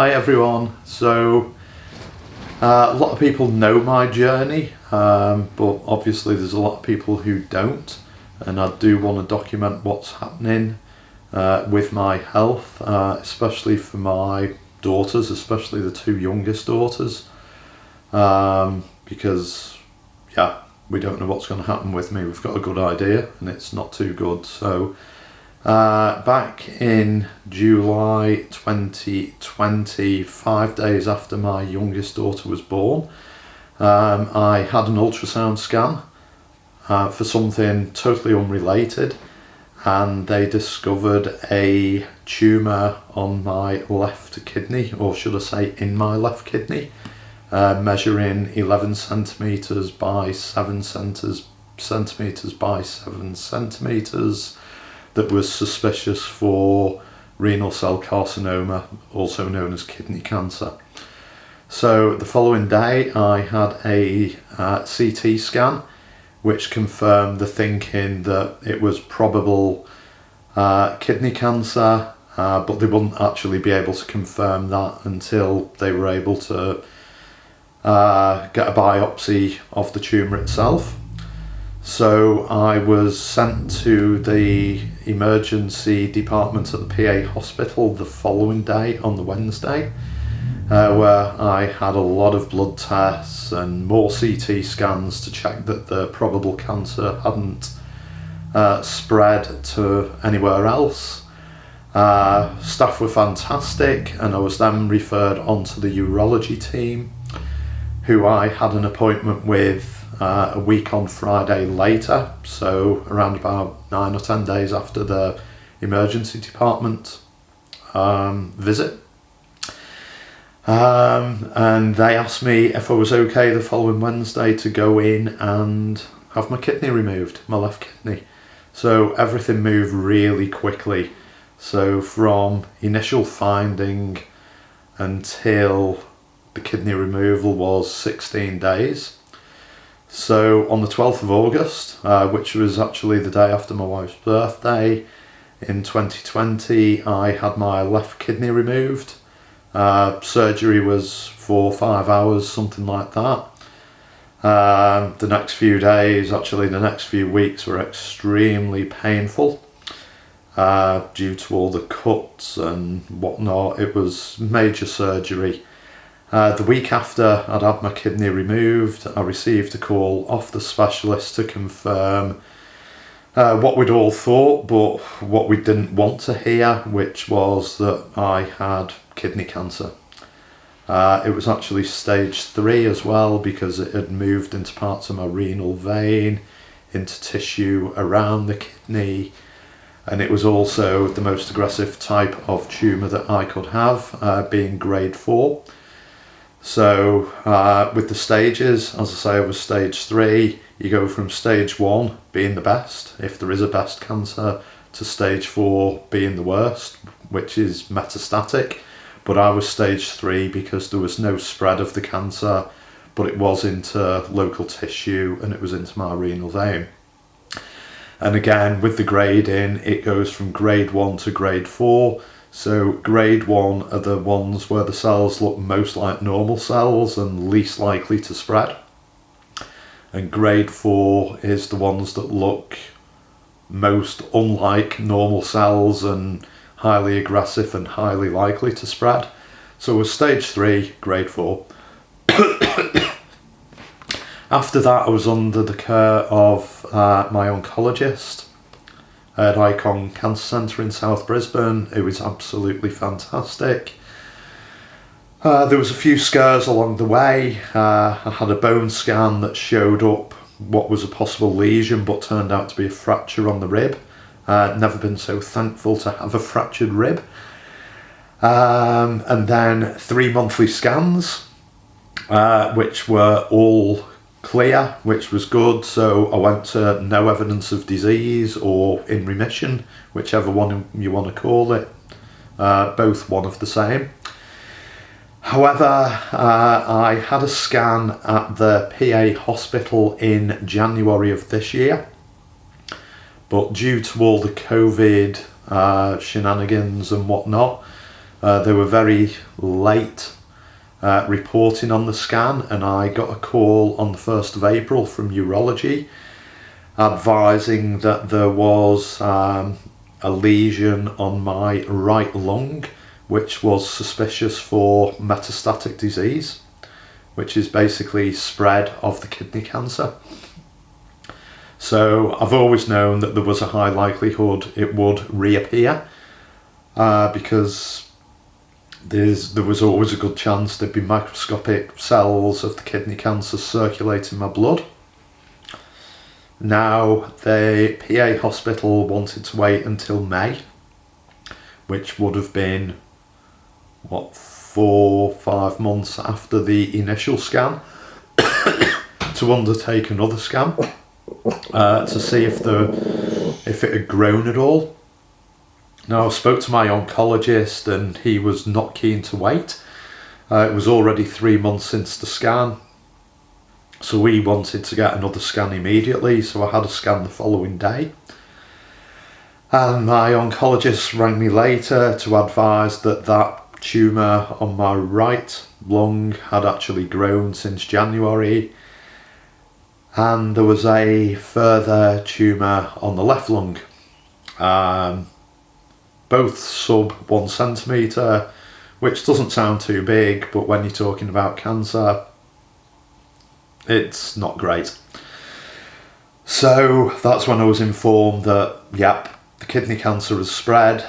Hi everyone. So a lot of people know my journey, but obviously there's a lot of people who don't, and I do want to document what's happening with my health, especially for my daughters, especially the two youngest daughters, because we don't know what's going to happen with me. We've got a good idea and it's not too good. So back in July 2020, 5 days after my youngest daughter was born, I had an ultrasound scan for something totally unrelated, and they discovered a tumour on my left kidney, or should I say in my left kidney, measuring 11 centimetres by 7 centimetres by 7 centimetres, that was suspicious for renal cell carcinoma, also known as kidney cancer. So the following day I had a CT scan which confirmed the thinking that it was probable kidney cancer, but they wouldn't actually be able to confirm that until they were able to get a biopsy of the tumour itself. So I was sent to the emergency department at the PA hospital the following day, on the Wednesday, where I had a lot of blood tests and more CT scans to check that the probable cancer hadn't spread to anywhere else. Staff were fantastic, and I was then referred on to the urology team, who I had an appointment with a week on Friday later, so around about 9 or 10 days after the emergency department visit. And they asked me if I was okay the following Wednesday to go in and have my kidney removed, my left kidney. So everything moved really quickly. So from initial finding until the kidney removal was 16 days. So on the 12th of August, which was actually the day after my wife's birthday in 2020, I had my left kidney removed. Surgery was for 5 hours, something like that. The next few days, actually the next few weeks, were extremely painful due to all the cuts and whatnot. It was major surgery. The week after I'd had my kidney removed, I received a call off the specialist to confirm what we'd all thought, but what we didn't want to hear, which was that I had kidney cancer. It was actually stage 3 as well, because it had moved into parts of my renal vein, into tissue around the kidney, and it was also the most aggressive type of tumour that I could have, being grade 4. So with the stages, as I say, I was stage 3. You go from stage 1 being the best, if there is a best cancer, to stage 4 being the worst, which is metastatic. But I was stage 3 because there was no spread of the cancer, but it was into local tissue and it was into my renal vein. And again, with the grading, it goes from grade 1 to grade 4. So grade 1 are the ones where the cells look most like normal cells and least likely to spread. And grade 4 is the ones that look most unlike normal cells and highly aggressive and highly likely to spread. So it was stage 3, grade 4. After that, I was under the care of my oncologist at Icon Cancer Centre in South Brisbane. It was absolutely fantastic. There was a few scares along the way. I had a bone scan that showed up what was a possible lesion but turned out to be a fracture on the rib. Never been so thankful to have a fractured rib. And then 3 monthly scans, which were all clear, which was good. So I went to no evidence of disease or in remission, whichever one you want to call it, both one of the same. However, I had a scan at the PA hospital in January of this year, but due to all the COVID shenanigans and whatnot, They were very late reporting on the scan, and I got a call on the 1st of April from urology advising that there was a lesion on my right lung which was suspicious for metastatic disease, which is basically spread of the kidney cancer. So I've always known that there was a high likelihood it would reappear because there was always a good chance there'd be microscopic cells of the kidney cancer circulating my blood. Now, the PA hospital wanted to wait until May, which would have been, 4-5 months after the initial scan, to undertake another scan to see if it had grown at all. Now, I spoke to my oncologist and he was not keen to wait. It was already 3 months since the scan. So we wanted to get another scan immediately, so I had a scan the following day. And my oncologist rang me later to advise that tumour on my right lung had actually grown since January. And there was a further tumour on the left lung. Both sub 1 centimetre, which doesn't sound too big, but when you're talking about cancer, it's not great. So that's when I was informed that, yep, the kidney cancer has spread.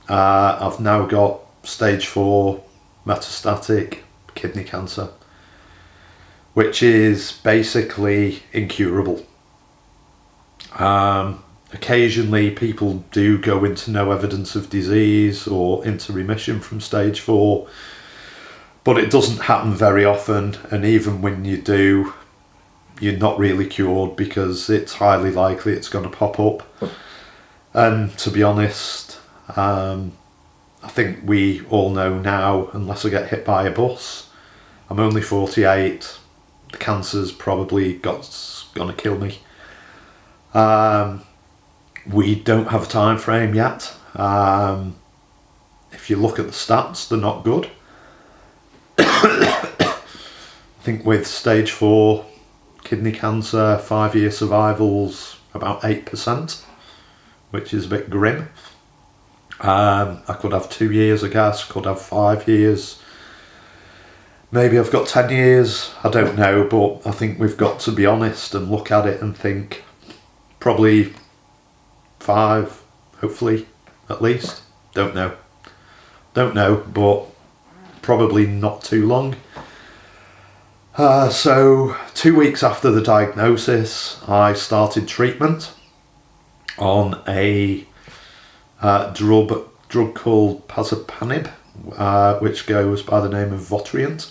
I've now got stage 4 metastatic kidney cancer, which is basically incurable. Occasionally people do go into no evidence of disease or into remission from stage 4, but it doesn't happen very often, and even when you do, you're not really cured because it's highly likely it's going to pop up. And to be honest, I think we all know now, unless I get hit by a bus, I'm only 48, the cancer's probably gonna kill me. We don't have a time frame yet. If you look at the stats, they're not good. I think with stage 4 kidney cancer, 5-year survival's about 8%, which is a bit grim. I could have 2 years, I guess, could have 5 years. Maybe I've got 10 years, I don't know, but I think we've got to be honest and look at it and think probably 5, hopefully, at least. Don't know, but probably not too long. So 2 weeks after the diagnosis, I started treatment on a drug called Pazopanib, which goes by the name of Votrient.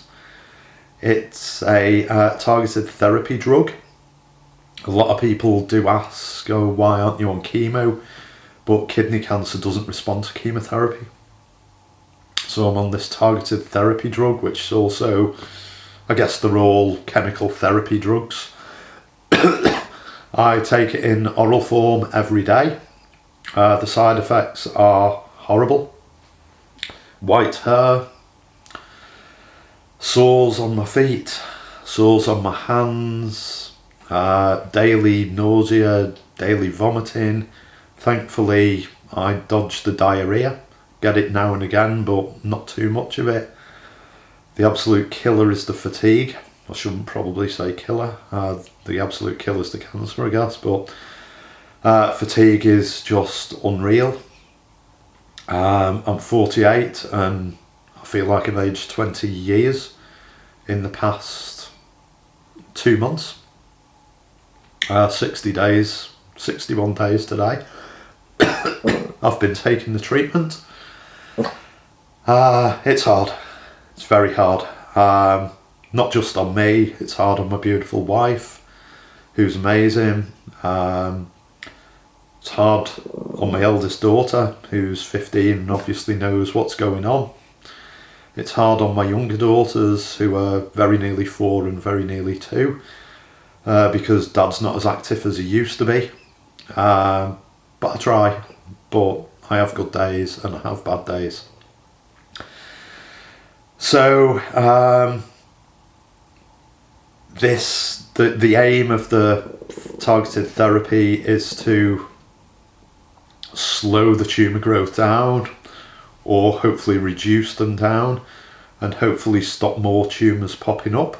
It's a targeted therapy drug. A lot of people do ask, why aren't you on chemo? But kidney cancer doesn't respond to chemotherapy. So I'm on this targeted therapy drug, which is also, I guess they're all chemical therapy drugs. I take it in oral form every day. The side effects are horrible. White hair, sores on my feet, sores on my hands, daily nausea, daily vomiting. Thankfully, I dodge the diarrhea. Get it now and again, but not too much of it. The absolute killer is the fatigue. I shouldn't probably say killer. The absolute killer is the cancer, I guess, but fatigue is just unreal. I'm 48 and I feel like I've aged 20 years in the past 2 months. 60 days, 61 days today. I've been taking the treatment. It's hard. It's very hard. Not just on me, it's hard on my beautiful wife, who's amazing. It's hard on my eldest daughter, who's 15 and obviously knows what's going on. It's hard on my younger daughters, who are very nearly 4 and very nearly 2, because Dad's not as active as he used to be. But I try. But I have good days and I have bad days. So the aim of the targeted therapy is to slow the tumour growth down, or hopefully reduce them down, and hopefully stop more tumours popping up.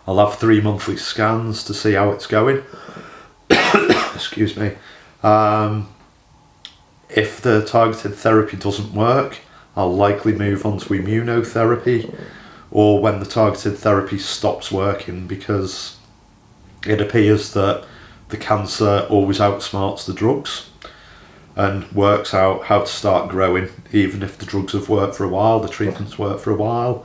I'll have 3 monthly scans to see how it's going. Excuse me. If the targeted therapy doesn't work, I'll likely move on to immunotherapy, or when the targeted therapy stops working, because it appears that the cancer always outsmarts the drugs and works out how to start growing. Even if the drugs have worked for a while, the treatments work for a while,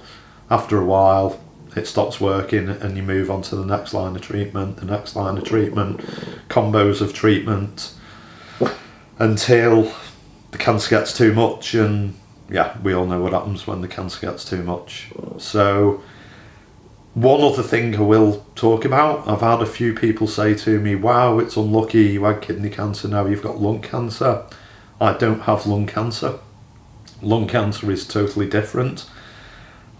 after a while it stops working and you move on to the next line of treatment, the next line of treatment, combos of treatment, until the cancer gets too much. And yeah, we all know what happens when the cancer gets too much. So one other thing I will talk about, I've had a few people say to me, wow, it's unlucky you had kidney cancer, now you've got lung cancer. I don't have lung cancer. Lung cancer is totally different.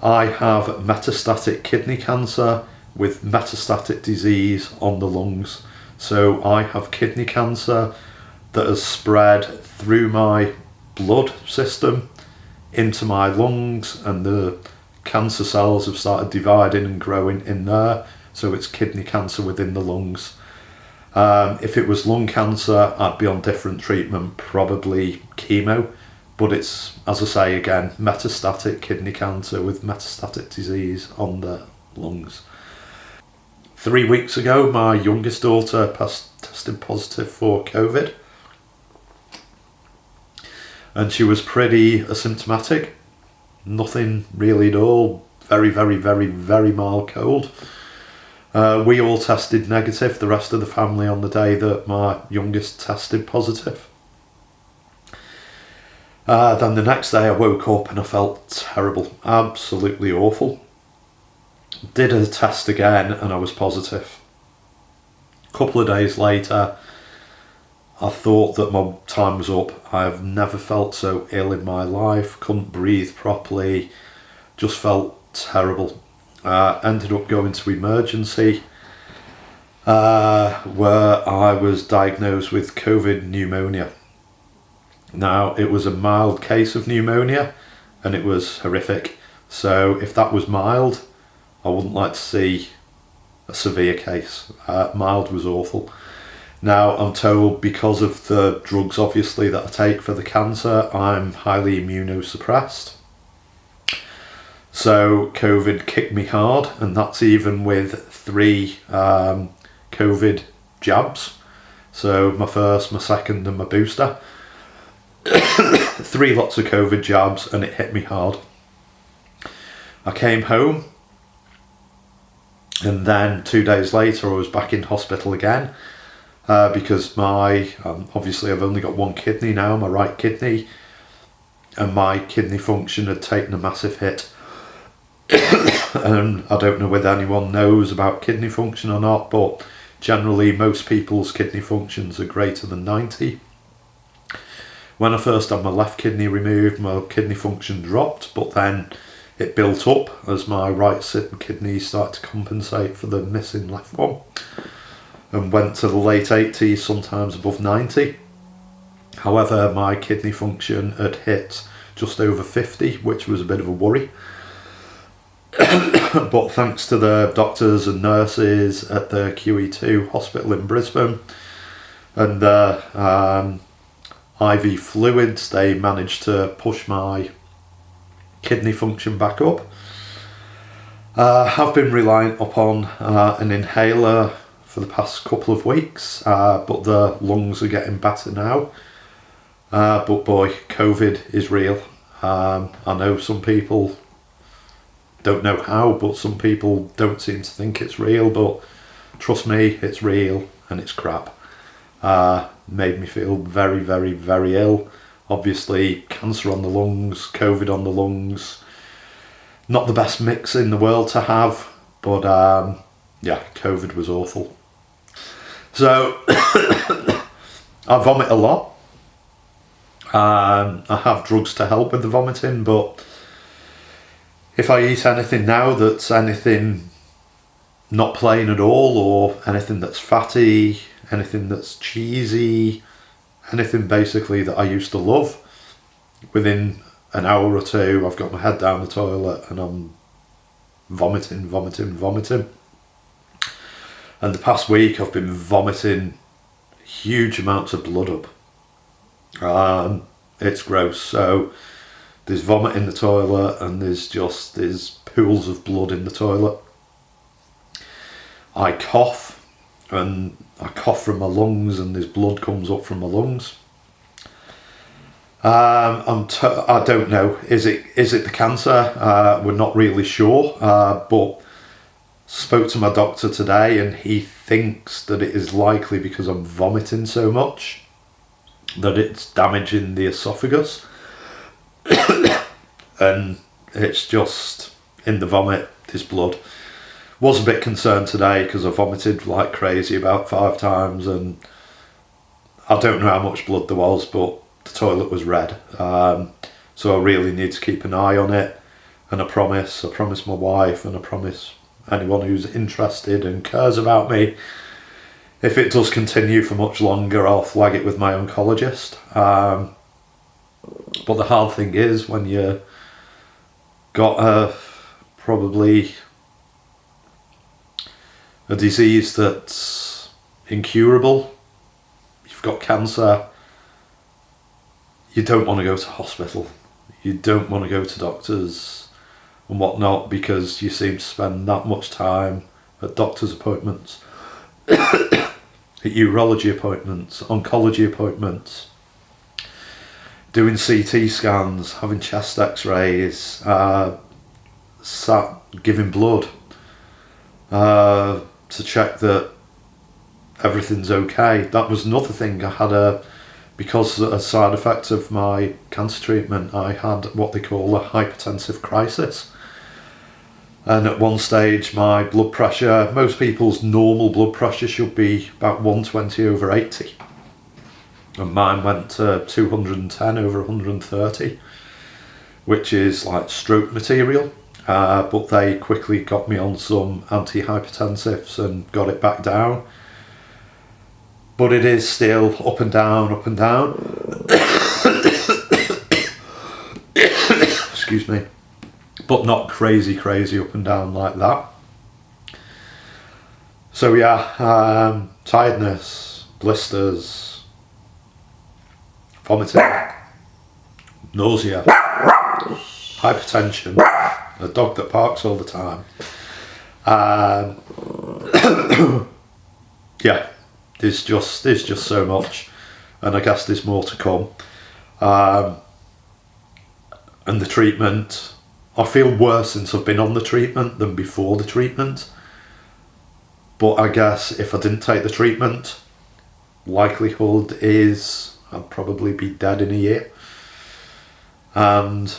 I have metastatic kidney cancer with metastatic disease on the lungs. So I have kidney cancer that has spread through my blood system into my lungs, and the cancer cells have started dividing and growing in there, so it's kidney cancer within the lungs. If it was lung cancer, I'd be on different treatment, probably chemo, but it's, as I say again, metastatic kidney cancer with metastatic disease on the lungs. 3 weeks ago, my youngest daughter tested positive for COVID, and she was pretty asymptomatic. Nothing really at all. Very, very, very, very mild cold. We all tested negative, the rest of the family, on the day that my youngest tested positive. Then the next day I woke up and I felt terrible, absolutely awful. Did a test again and I was positive. A couple of days later, I thought that my time was up. I've never felt so ill in my life, couldn't breathe properly, just felt terrible. Ended up going to emergency, where I was diagnosed with COVID pneumonia. Now, it was a mild case of pneumonia and it was horrific. So if that was mild, I wouldn't like to see a severe case. Mild was awful. Now, I'm told because of the drugs, obviously, that I take for the cancer, I'm highly immunosuppressed. So COVID kicked me hard, and that's even with 3 COVID jabs. So my first, my second and my booster. 3 lots of COVID jabs, and it hit me hard. I came home, and then 2 days later I was back in hospital again. Because obviously I've only got one kidney now, my right kidney, and my kidney function had taken a massive hit. And I don't know whether anyone knows about kidney function or not, but generally most people's kidney functions are greater than 90. When I first had my left kidney removed, my kidney function dropped, but then it built up as my right kidney started to compensate for the missing left one, and went to the late 80s, sometimes above 90. However, my kidney function had hit just over 50, which was a bit of a worry. But thanks to the doctors and nurses at the QE2 hospital in Brisbane and the IV fluids, they managed to push my kidney function back up. I've been relying upon an inhaler for the past couple of weeks, but the lungs are getting better now. But boy, COVID is real. I know some people don't know how, but some people don't seem to think it's real, but trust me, it's real and it's crap. Made me feel very, very, very ill. Obviously, cancer on the lungs, COVID on the lungs. Not the best mix in the world to have, but yeah, COVID was awful. So, I vomit a lot. I have drugs to help with the vomiting, but if I eat anything now that's anything not plain at all, or anything that's fatty, anything that's cheesy, anything basically that I used to love, within an hour or two I've got my head down the toilet and I'm vomiting. And the past week I've been vomiting huge amounts of blood up. It's gross. So there's vomit in the toilet and there's pools of blood in the toilet. I cough, and I cough from my lungs, and there's blood comes up from my lungs. I don't know. Is it the cancer? We're not really sure. But spoke to my doctor today, and he thinks that it is likely because I'm vomiting so much that it's damaging the esophagus, and it's just in the vomit. There's blood. Was a bit concerned today because I vomited like crazy about 5 times, and I don't know how much blood there was, but the toilet was red. So I really need to keep an eye on it, and I promise my wife, and I promise anyone who's interested and cares about me, if it does continue for much longer, I'll flag it with my oncologist. But the hard thing is when you got probably a disease that's incurable, you've got cancer, you don't want to go to hospital, you don't want to go to doctors and whatnot, because you seem to spend that much time at doctor's appointments, at urology appointments, oncology appointments, doing CT scans, having chest x-rays, giving blood, to check that everything's okay. That was another thing. I had because a side effect of my cancer treatment, I had what they call a hypertensive crisis. And at one stage, my blood pressure, most people's normal blood pressure should be about 120/80. And mine went to 210/130, which is like stroke material. But they quickly got me on some antihypertensives and got it back down. But it is still up and down. Excuse me. But not crazy up and down like that. So yeah, tiredness, blisters, vomiting, nausea, hypertension, a dog that barks all the time. Yeah, there's just so much, and I guess there's more to come. And the treatment, I feel worse since I've been on the treatment than before the treatment. But I guess if I didn't take the treatment, likelihood is I'd probably be dead in a year. And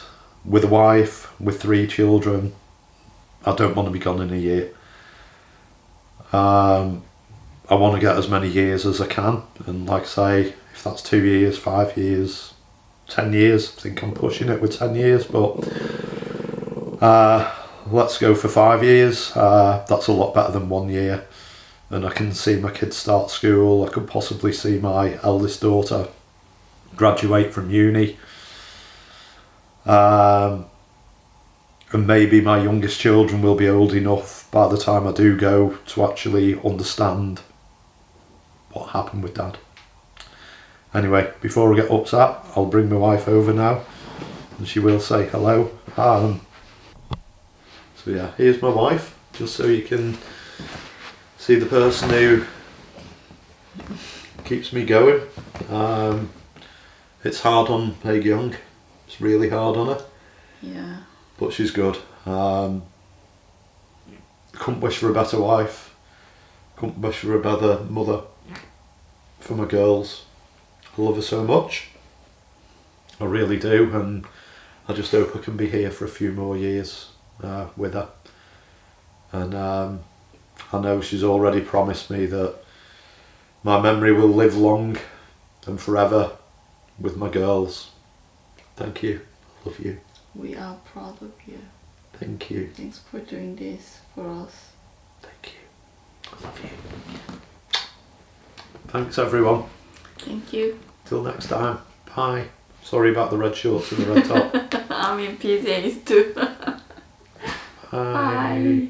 with a wife, with 3 children, I don't want to be gone in a year. I want to get as many years as I can, and like I say, if that's 2 years, 5 years, 10 years, I think I'm pushing it with 10 years, but let's go for 5 years. That's a lot better than 1 year, and I can see my kids start school. I could possibly see my eldest daughter graduate from uni. And maybe my youngest children will be old enough by the time I do go to actually understand what happened with Dad. Anyway, before I get upset, I'll bring my wife over now, and she will say hello. So yeah, here's my wife, just so you can see the person who keeps me going. It's hard on Peg Young. It's really hard on her. Yeah. But she's good. Couldn't wish for a better wife. Couldn't wish for a better mother for my girls. I love her so much. I really do, and I just hope I can be here for a few more years with her. And I know she's already promised me that my memory will live long and forever with my girls. Thank you. Love you. We are proud of you. Thank you. Thanks for doing this for us. Thank you. I love you. Thanks everyone. Thank you. Till next time. Bye. Sorry about the red shorts and the red top. I'm in PJs too. Bye.